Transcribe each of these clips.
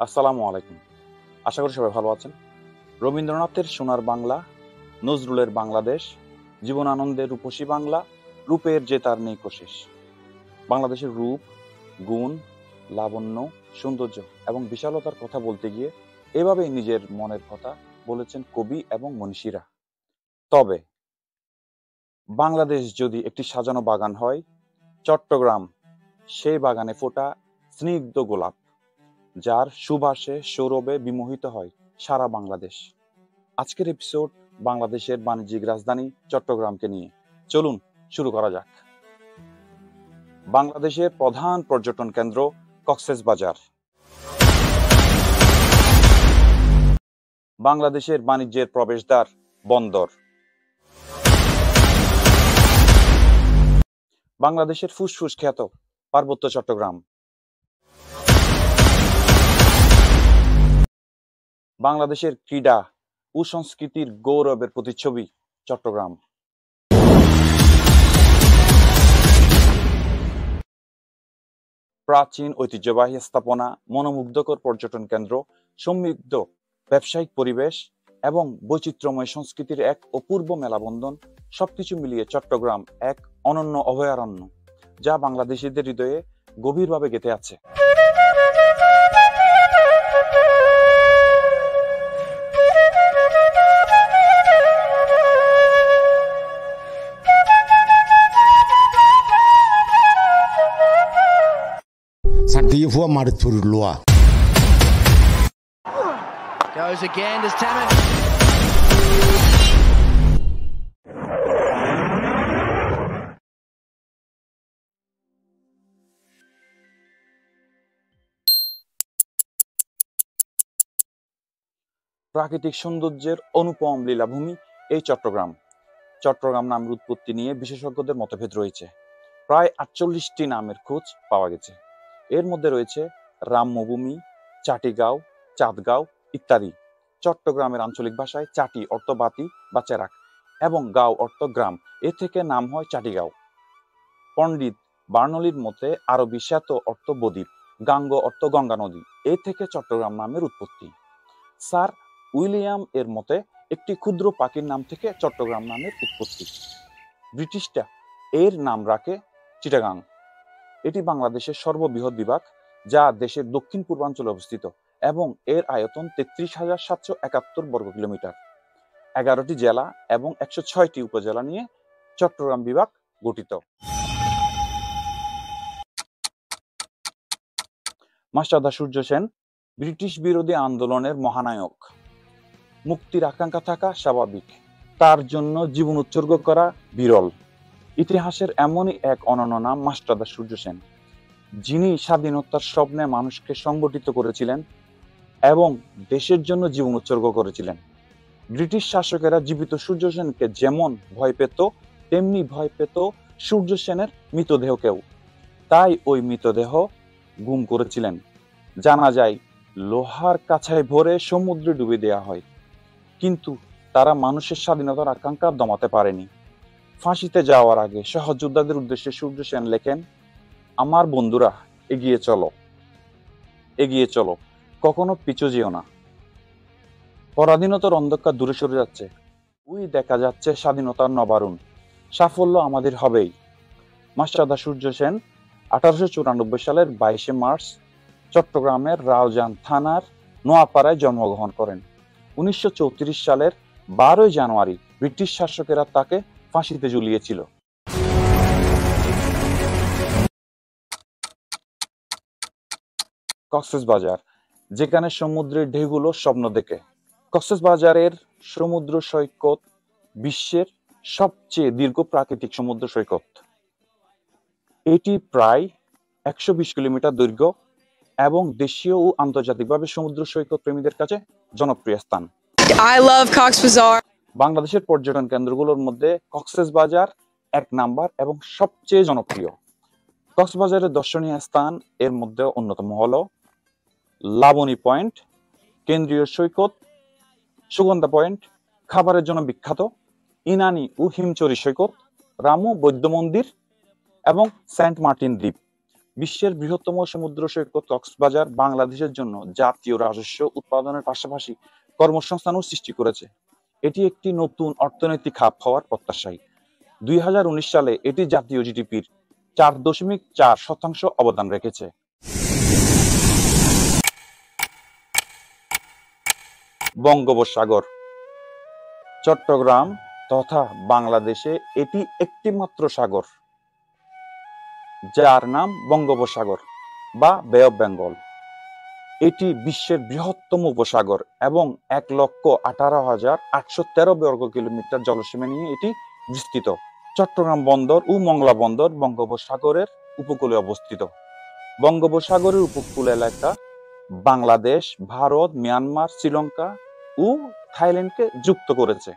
আসসালামু আলাইকুম। আশা করি সবাই ভালো আছেন। রবীন্দ্রনাথের সোনার বাংলা, নজরুলের বাংলাদেশ, জীবনানন্দের রূপসী বাংলা, রূপের যে তার নেই কোশেষ। বাংলাদেশের রূপ, গুণ, লাবণ্য, সৌন্দর্য এবং বিশালতার কথা বলতে গিয়ে এভাবেই নিজের মনের কথা বলেছেন কবি এবং মনীষীরা। তবে বাংলাদেশ যদি একটি সাজানো বাগান হয়, চট্টগ্রাম সেই বাগানে ফোটা স্নিগ্ধ গোলাপ, যার সুবাসে সৌরভে বিমোহিত হয় সারা বাংলাদেশ। আজকের এপিসোড বাংলাদেশের বাণিজ্যিক রাজধানী চট্টগ্রামকে নিয়ে। চলুন শুরু করা যাক। বাংলাদেশের প্রধান পর্যটন কেন্দ্র কক্সবাজার। বাংলাদেশের বাণিজ্যের প্রবেশদ্বার বন্দর। বাংলাদেশের ফুসফুস খ্যাত পার্বত্য চট্টগ্রাম। বাংলাদেশের ক্রীড়া ও সংস্কৃতির গৌরবের প্রতিচ্ছবি চট্টগ্রাম। প্রাচীন ঐতিহ্যবাহী স্থাপনা, মনোমুগ্ধকর পর্যটন কেন্দ্র, সমৃদ্ধ ব্যবসায়িক পরিবেশ এবং বৈচিত্র্যময় সংস্কৃতির এক অপূর্ব মেলাবন্ধন, সবকিছু মিলিয়ে চট্টগ্রাম এক অনন্য অভয়ারণ্য, যা বাংলাদেশিদের হৃদয়ে গভীরভাবে গেঁথে আছে। Goes again as Tamak. প্রাকৃতিক সৌন্দর্যের অনুপম লীলাভূমি এই চট্টগ্রাম। চট্টগ্রাম নামের উৎপত্তি নিয়ে বিশেষজ্ঞদের মতভেদ রয়েছে। প্রায় 48টি নামের খোঁজ পাওয়া গেছে। এর মধ্যে রয়েছে রাম্যভূমি, চাটিগাঁও, চাঁদগাঁও ইত্যাদি। চট্টগ্রামের আঞ্চলিক ভাষায় চাটি অর্থ বাতি বা চেরাক এবং গাঁও অর্থ গ্রাম, এ থেকে নাম হয় চাটিগাঁও। পণ্ডিত বার্নলির মতে আরবি শ্বেত অর্থ বদ্বীপ, গাঙ্গ অর্থ গঙ্গা নদী, এ থেকে চট্টগ্রাম নামের উৎপত্তি। স্যার উইলিয়াম এর মতে একটি ক্ষুদ্র পাখির নাম থেকে চট্টগ্রাম নামের উৎপত্তি। ব্রিটিশরা এর নাম রাখে চিটাগাং। এটি বাংলাদেশের সর্ববৃহৎ বিভাগ, যা দেশের দক্ষিণ পূর্বাঞ্চলে অবস্থিত এবং এর আয়তন 33,771 বর্গ কিলোমিটার। 11টি জেলা এবং 106টি উপজেলা নিয়ে চট্টগ্রাম বিভাগ গঠিত। মাস্টারদা সূর্য সেন ব্রিটিশ বিরোধী আন্দোলনের মহানায়ক। মুক্তির আকাঙ্ক্ষা থাকা স্বাভাবিক, তার জন্য জীবন উৎসর্গ করা বিরল। ইতিহাসের এমনই এক অনন্য নাম মাস্টারদা সূর্য সেন, যিনি স্বাধীনতার স্বপ্নে মানুষকে সংগঠিত করেছিলেন এবং দেশের জন্য জীবন উৎসর্গ করেছিলেন। ব্রিটিশ শাসকেরা জীবিত সূর্য সেনকে যেমন ভয় পেত, তেমনি ভয় পেত সূর্য সেনের মৃতদেহকেও। তাই ওই মৃতদেহ গুম করেছিলেন। জানা যায় লোহার কাছায় ভরে সমুদ্রে ডুবে দেওয়া হয়, কিন্তু তারা মানুষের স্বাধীনতার আকাঙ্ক্ষা দমাতে পারেনি। ফাঁসিতে যাওয়ার আগে সহযোদ্ধাদের উদ্দেশ্যে সূর্য সেন লেখেন, আমার বন্ধুরা, এগিয়ে চলো, এগিয়ে চলো, কখনো পিছু যেও না। পরাধীনতার অন্ধকার দূরে সরে যাচ্ছে, ওই দেখা যাচ্ছে স্বাধীনতার নবারুণ, সাফল্য আমাদের হবেই। মাস্টারদা সূর্য সেন 1894 সালের 22শে মার্চ চট্টগ্রামের রাউজান থানার নোয়াপাড়ায় জন্মগ্রহণ করেন। 1934 সালের 12ই জানুয়ারি ব্রিটিশ শাসকেরা তাকে ফাঁসিতে ঝুলিয়েছিল। কক্সবাজার, যেখানে সমুদ্রের ঢেউগুলো স্বপ্ন দেখে। কক্সবাজারের সমুদ্র সৈকত বিশ্বের সবচেয়ে দীর্ঘ প্রাকৃতিক সমুদ্র সৈকত। এটি প্রায় 120 কিলোমিটার দৈর্ঘ্য এবং দেশীয় ও আন্তর্জাতিকভাবে সমুদ্র সৈকত প্রেমীদের কাছে জনপ্রিয় স্থান। I love Cox's Bazar. বাংলাদেশের পর্যটন কেন্দ্রগুলোর মধ্যে কক্সবাজার 1 নাম্বার এবং সবচেয়ে জনপ্রিয়। কক্সবাজারের দর্শনীয় স্থান এর মধ্যে অন্যতম হলো লাবণী পয়েন্ট, কেন্দ্রীয় সৈকত, সুগন্ধা পয়েন্ট, খাবারের জন্য বিখ্যাত ইনানি ও হিমচরি সৈকত, রামু বৌদ্ধ মন্দির এবং সেন্ট মার্টিন দ্বীপ। বিশ্বের বৃহত্তম সমুদ্র সৈকত কক্সবাজার বাংলাদেশের জন্য জাতীয় রাজস্ব উৎপাদনের পাশাপাশি কর্মসংস্থানও সৃষ্টি করেছে। এটি একটি নতুন অর্থনৈতিক হাব হওয়ার প্রত্যাশায় 2019 সালে এটি জাতীয় জিডিপির 4.4% অবদান রেখেছে। বঙ্গোপসাগর চট্টগ্রাম তথা বাংলাদেশে এটি একটি মাত্র সাগর যার নাম বঙ্গোপসাগর বা বে অফ বেঙ্গল। এটি বিশ্বের বৃহত্তম উপসাগর এবং 1,18,813 বর্গ কিলোমিটার জলসীমা নিয়ে এটি বিস্তৃত। চট্টগ্রাম বন্দর ও মংলা বন্দর বঙ্গোপসাগরের উপকূলে অবস্থিত। বঙ্গোপসাগরের উপকূল এলাকা বাংলাদেশ, ভারত, মিয়ানমার, শ্রীলঙ্কা ও থাইল্যান্ডকে যুক্ত করেছে।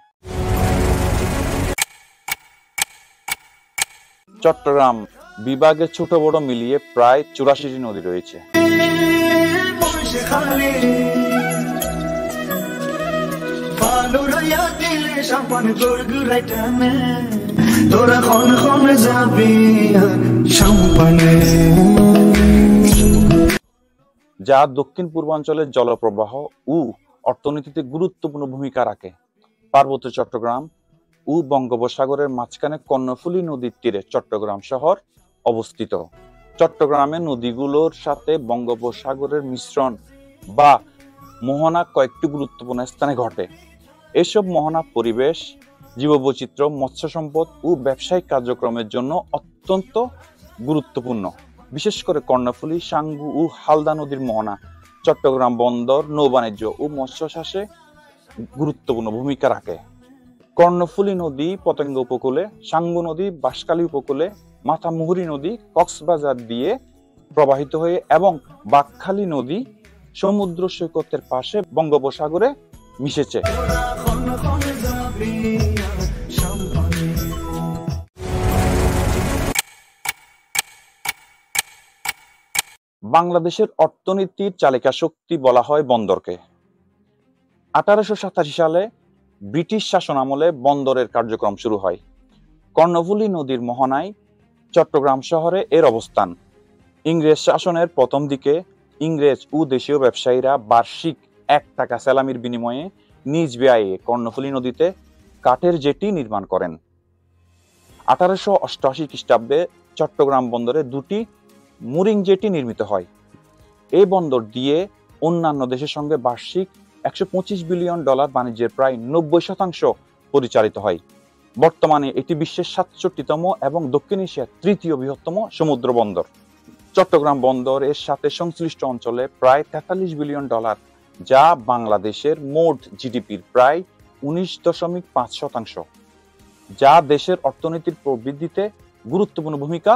চট্টগ্রাম বিভাগে ছোট বড় মিলিয়ে প্রায় 84টি নদী রয়েছে। যা দক্ষিণ পূর্বাঞ্চলের জলপ্রবাহ ও অর্থনীতিতে গুরুত্বপূর্ণ ভূমিকা রাখে। পার্বত্য চট্টগ্রাম ও বঙ্গোপসাগরের মাঝখানে কর্ণফুলী নদীর তীরে চট্টগ্রাম শহর অবস্থিত। চট্টগ্রামের নদীগুলোর সাথে বঙ্গোপসাগরের মিশ্রণ বা মোহনা কয়েকটি গুরুত্বপূর্ণ স্থানে ঘটে। এসব মোহনা পরিবেশ, জীববৈচিত্র্য, মৎস্য সম্পদ ও ব্যবসায়িক কার্যক্রমের জন্য অত্যন্ত গুরুত্বপূর্ণ। বিশেষ করে কর্ণফুলী, সাঙ্গু ও হালদা নদীর মোহনা চট্টগ্রাম বন্দর, নৌবাণিজ্য ও মৎস্য চাষে গুরুত্বপূর্ণ ভূমিকা রাখে। কর্ণফুলী নদী পতেঙ্গা উপকূলে, সাঙ্গু নদী বাঁশখালী উপকূলে, মাথামুহুরী নদী কক্সবাজার দিয়ে প্রবাহিত হয়ে এবং বাঁকখালী নদী সমুদ্র সৈকতের পাশে বঙ্গোপসাগরে মিশেছে। বাংলাদেশের অর্থনীতির চালিকা শক্তি বলা হয় বন্দরকে। 1887 সালে ব্রিটিশ শাসন আমলে বন্দরের কার্যক্রম শুরু হয়। কর্ণফুলী নদীর মোহনায় চট্টগ্রাম শহরে এর অবস্থান। ইংরেজ শাসনের প্রথম দিকে ইংরেজ ও দেশীয় ব্যবসায়ীরা বার্ষিক 1 টাকা সেলামির বিনিময়ে নিজ ব্যয়ে কর্ণফুলী নদীতে কাঠের জেটি নির্মাণ করেন। 1888 খ্রিস্টাব্দে চট্টগ্রাম বন্দরে 2টি মুরিং জেটি নির্মিত হয়। এই বন্দর দিয়ে অন্যান্য দেশের সঙ্গে বার্ষিক $125 বিলিয়ন বাণিজ্যের প্রায় 90% পরিচালিত হয়। বর্তমানে এটি বিশ্বের 67তম এবং দক্ষিণ এশিয়ার 3য় বৃহত্তম সমুদ্র বন্দর। চট্টগ্রাম বন্দর এর সাথে সংশ্লিষ্ট অঞ্চলে প্রায় $43 বিলিয়ন, যা বাংলাদেশের মোট জিডিপির প্রায় 19.5%, যা দেশের অর্থনীতির প্রবৃদ্ধিতে গুরুত্বপূর্ণ ভূমিকা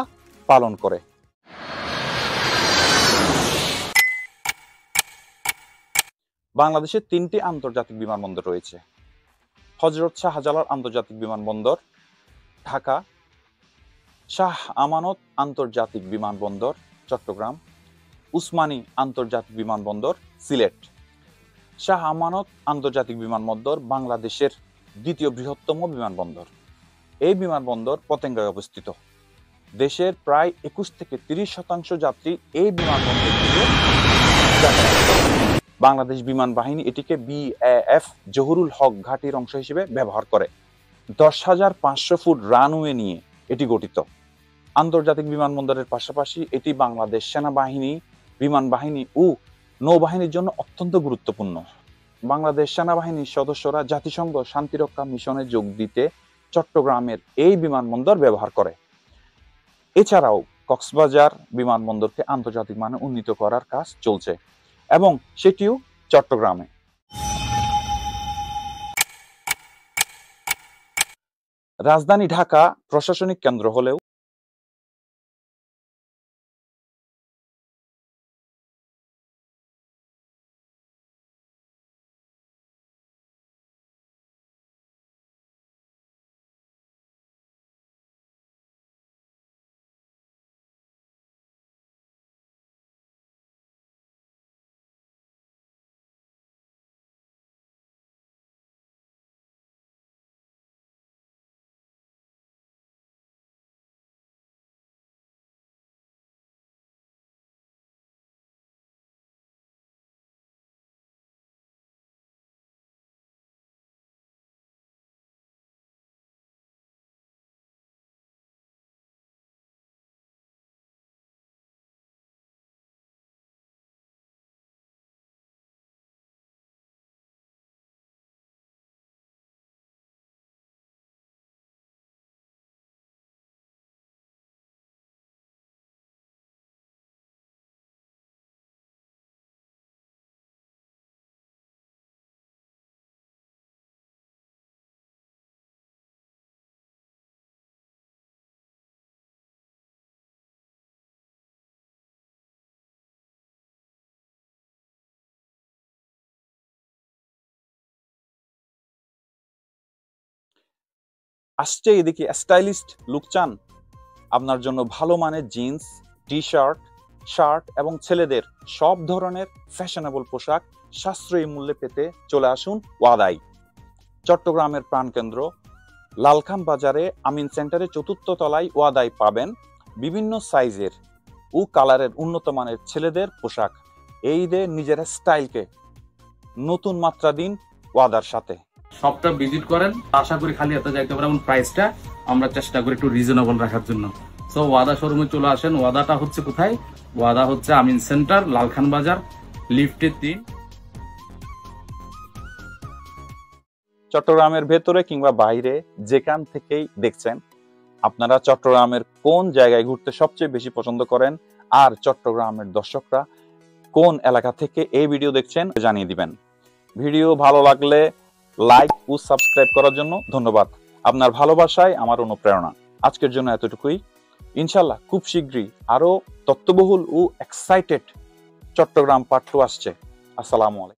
পালন করে। বাংলাদেশে 3টি আন্তর্জাতিক বিমানবন্দর রয়েছে। হযরত শাহজালাল আন্তর্জাতিক বিমানবন্দর ঢাকা, শাহ আমানত আন্তর্জাতিক বিমানবন্দর চট্টগ্রাম, উসমানী আন্তর্জাতিক বিমানবন্দর সিলেট। শাহ আমানত আন্তর্জাতিক বিমানবন্দর বাংলাদেশের 2য় বৃহত্তম বিমানবন্দর। এই বিমানবন্দর পতেঙ্গায় অবস্থিত। দেশের প্রায় 21 থেকে 30% যাত্রী এই বিমানবন্দর থেকে যাতায়াত করে। বাংলাদেশ বিমান বাহিনী এটিকে BAF জহুরুল হক ঘাঁটির অংশ হিসেবে ব্যবহার করে। 10,500 ফুট রানওয়ে নিয়ে এটি গঠিত। আন্তর্জাতিক বিমানবন্দরের পাশাপাশি এটি বাংলাদেশ সেনাবাহিনী, বিমান বাহিনী ও নৌবাহিনীর জন্য অত্যন্ত গুরুত্বপূর্ণ। বাংলাদেশ সেনাবাহিনীর সদস্যরা জাতিসংঘ শান্তিরক্ষা মিশনে যোগ দিতে চট্টগ্রামের এই বিমানবন্দর ব্যবহার করে। এছাড়াও কক্সবাজার বিমানবন্দরকে আন্তর্জাতিক মানে উন্নীত করার কাজ চলছে এবং সেটিও চট্টগ্রামে। রাজধানী ঢাকা প্রশাসনিক কেন্দ্র হলেও আসছে এদিকে স্টাইলিস্ট লুক চান? আপনার জন্য ভালো মানের জিন্স, টি শার্ট, শার্ট এবং ছেলেদের সব ধরনের ফ্যাশনেবল পোশাক সাশ্রয়ী মূল্যে পেতে চলে আসুন ওয়াদায়। চট্টগ্রামের প্রাণকেন্দ্র লালখান বাজারে আমিন সেন্টারে 4র্থ তলায় ওয়াদায় পাবেন বিভিন্ন সাইজের ও কালারের উন্নত মানের ছেলেদের পোশাক। এই ঈদে নিজের স্টাইলকে নতুন মাত্রা দিন ওয়াদার সাথে। শপটা ভিজিট করেন, আশা করি খালি হাতে যাইতে পারেন এবং প্রাইসটা আমরা চেষ্টা করি একটু রিজনেবল রাখার জন্য। সো ওয়াদা শোরুমে চলে আসেন। ওয়াদাটা হচ্ছে কোথায়? ওয়াদা হচ্ছে আমিন সেন্টার, লালখান বাজার, লিফটে 3। চট্টগ্রামের ভেতরে কিংবা বাইরে যেখান থেকেই দেখছেন, আপনারা চট্টগ্রামের কোন জায়গায় ঘুরতে সবচেয়ে বেশি পছন্দ করেন আর চট্টগ্রামের দর্শকরা কোন এলাকা থেকে এই ভিডিও দেখছেন জানিয়ে দিবেন। ভিডিও ভালো লাগলে লাইক ও সাবস্ক্রাইব করার জন্য ধন্যবাদ। আপনার ভালোবাসায় আমার অনুপ্রেরণা। আজকের জন্য এতটুকুই। ইনশাল্লাহ খুব শীঘ্রই আরো তথ্যবহুল ও এক্সাইটেড চট্টগ্রাম পার্ট 2 আসছে। আসসালামু আলাইকুম।